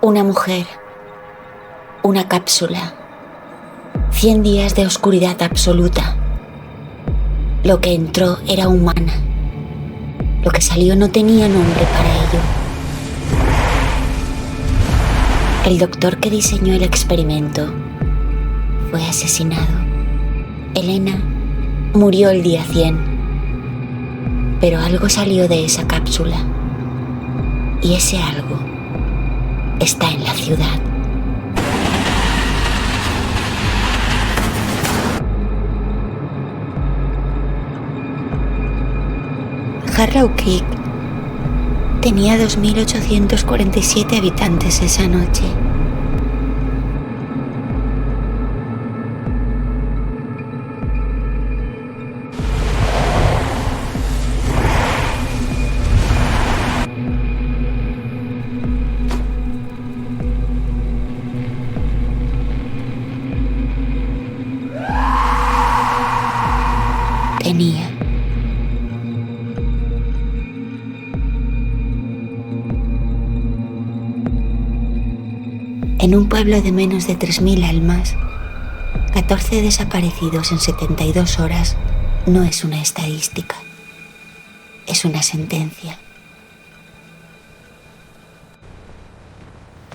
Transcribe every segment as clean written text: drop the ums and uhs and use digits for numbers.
Una mujer, una cápsula, 100 días de oscuridad absoluta. Lo que entró era humana. Lo que salió no tenía nombre para ello. El doctor que diseñó el experimento fue asesinado. Elena murió el día 100. Pero algo salió de esa cápsula. Y ese algo está en la ciudad. Harlow Creek tenía 2.847 habitantes esa noche. Tenía en un pueblo de menos de 3.000 almas, 14 desaparecidos en 72 horas no es una estadística, es una sentencia.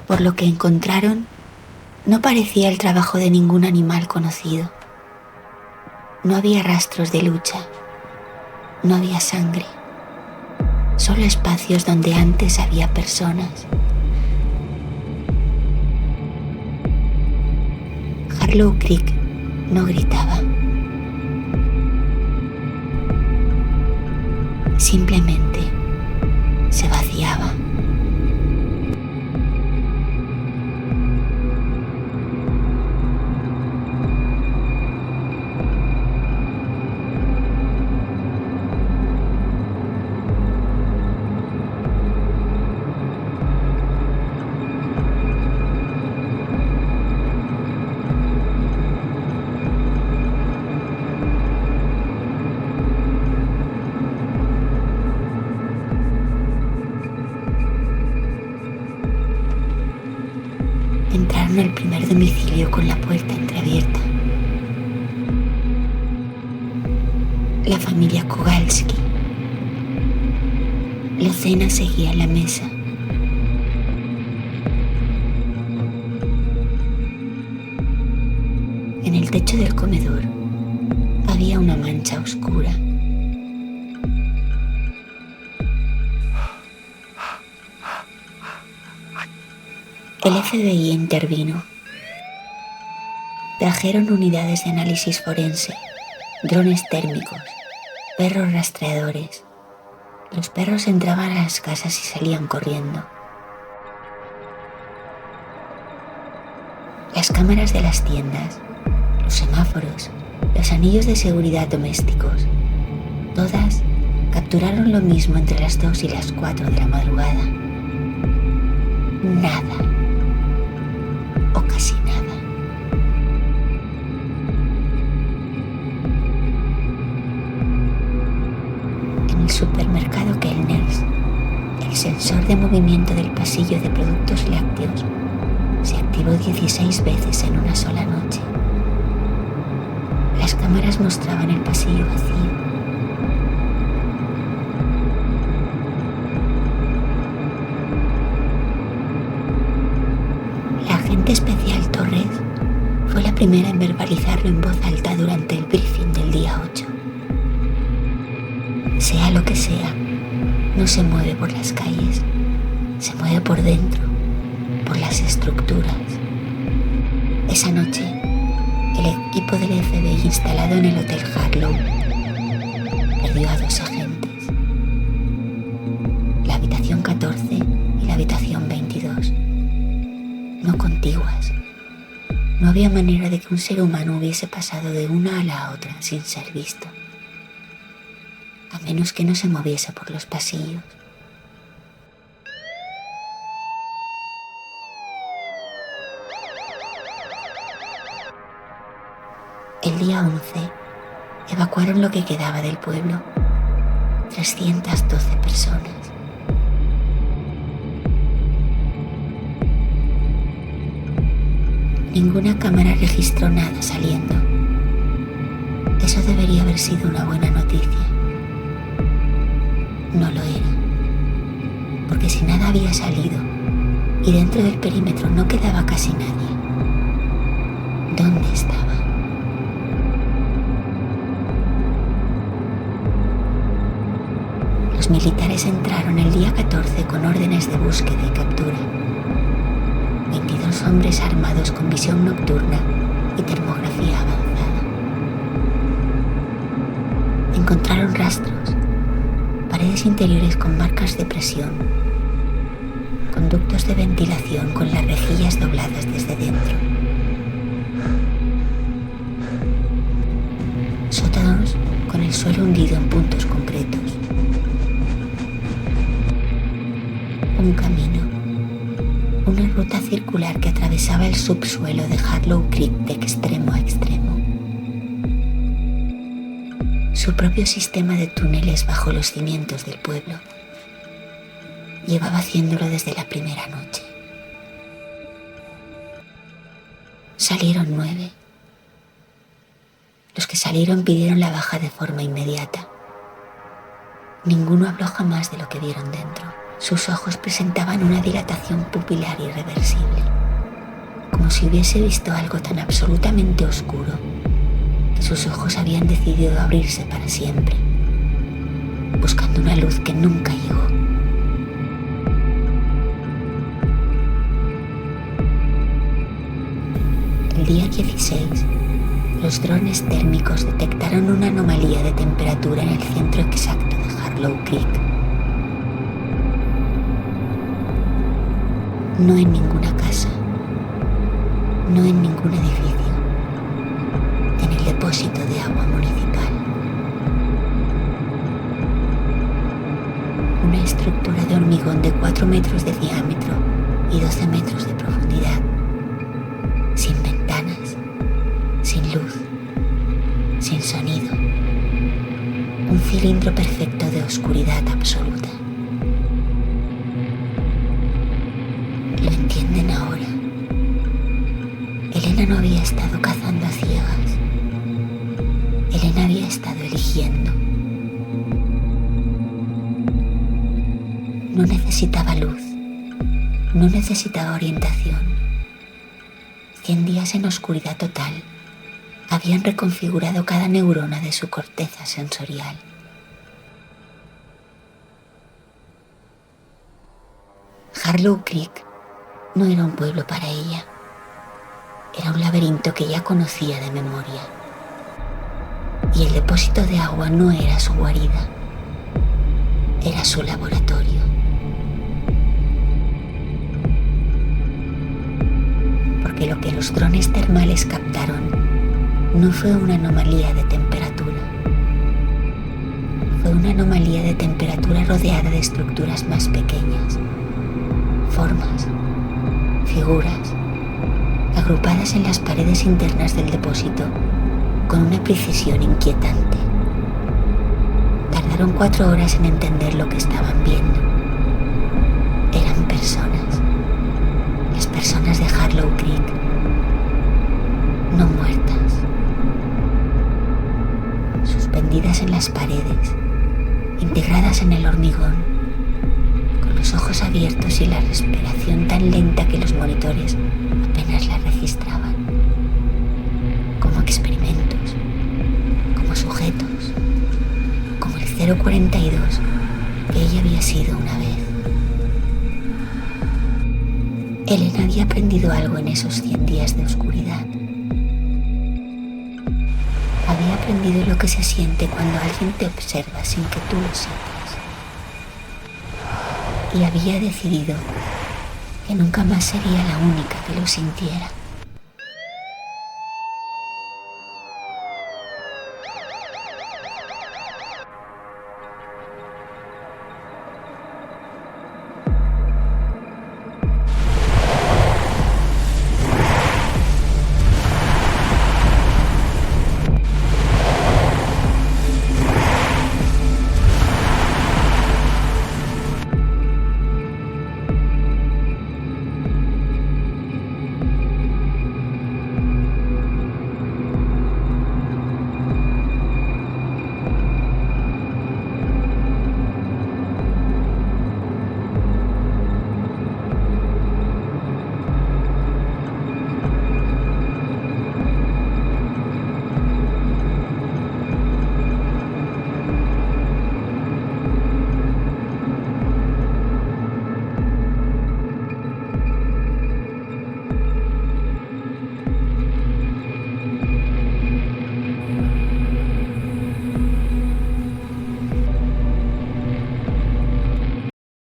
Por lo que encontraron, no parecía el trabajo de ningún animal conocido. No había rastros de lucha, no había sangre, solo espacios donde antes había personas. Harlow Creek no gritaba. Simplemente se vaciaba. Entraron al primer domicilio con la puerta entreabierta. La familia Kowalski. La cena seguía en la mesa. En el techo del comedor había una mancha oscura. El FBI intervino. Trajeron unidades de análisis forense, drones térmicos, perros rastreadores. Los perros entraban a las casas y salían corriendo. Las cámaras de las tiendas, los semáforos, los anillos de seguridad domésticos, todas capturaron lo mismo entre las 2 y las 4 de la madrugada. Nada. O casi nada. En el supermercado Kellners, el sensor de movimiento del pasillo de productos lácteos se activó 16 veces en una sola noche. Las cámaras mostraban el pasillo vacío. La agente especial Torres fue la primera en verbalizarlo en voz alta durante el briefing del día 8. Sea lo que sea, no se mueve por las calles, se mueve por dentro, por las estructuras. Esa noche, el equipo del FBI instalado en el Hotel Harlow perdió a 2 agentes, la habitación 14 y la habitación 22. No contiguas. No había manera de que un ser humano hubiese pasado de una a la otra sin ser visto, a menos que no se moviese por los pasillos. El día 11 evacuaron lo que quedaba del pueblo, 312 personas. Ninguna cámara registró nada saliendo. Eso debería haber sido una buena noticia. No lo era, porque si nada había salido y dentro del perímetro no quedaba casi nadie, ¿dónde estaba? Los militares entraron el día 14 con órdenes de búsqueda y captura. 22 hombres armados con visión nocturna y termografía avanzada. Encontraron rastros, paredes interiores con marcas de presión, conductos de ventilación con las rejillas dobladas desde dentro, sótanos con el suelo hundido en puntos concretos, un camino, una ruta circular que atravesaba el subsuelo de Harlow Creek de extremo a extremo. Su propio sistema de túneles bajo los cimientos del pueblo. Llevaba haciéndolo desde la primera noche. Salieron 9. Los que salieron pidieron la baja de forma inmediata. Ninguno habló jamás de lo que vieron dentro. Sus ojos presentaban una dilatación pupilar irreversible, como si hubiese visto algo tan absolutamente oscuro que sus ojos habían decidido abrirse para siempre, buscando una luz que nunca llegó. El día 16, los drones térmicos detectaron una anomalía de temperatura en el centro exacto de Harlow Creek. No en ninguna casa, no en ningún edificio, en el depósito de agua municipal. Una estructura de hormigón de 4 metros de diámetro y 12 metros de profundidad, sin ventanas, sin luz, sin sonido. Un cilindro perfecto de oscuridad absoluta. Lo entienden ahora. Elena no había estado cazando a ciegas. Elena había estado eligiendo. No necesitaba luz. No necesitaba orientación. 100 días en oscuridad total habían reconfigurado cada neurona de su corteza sensorial. Harlow Creek no era un pueblo para ella. Era un laberinto que ya conocía de memoria. Y el depósito de agua no era su guarida. Era su laboratorio. Porque lo que los drones termales captaron no fue una anomalía de temperatura. Fue una anomalía de temperatura rodeada de estructuras más pequeñas. Formas, figuras, agrupadas en las paredes internas del depósito con una precisión inquietante. Tardaron 4 horas en entender lo que estaban viendo. Eran personas, las personas de Harlow Creek, no muertas, suspendidas en las paredes, integradas en el hormigón, con los ojos abiertos y la respiración tan lenta que los monitores apenas la registraban, como experimentos, como sujetos, como el 042 que ella había sido una vez. Elena había aprendido algo en esos 100 días de oscuridad. Había aprendido lo que se siente cuando alguien te observa sin que tú lo sepas. Y había decidido que nunca más sería la única que lo sintiera.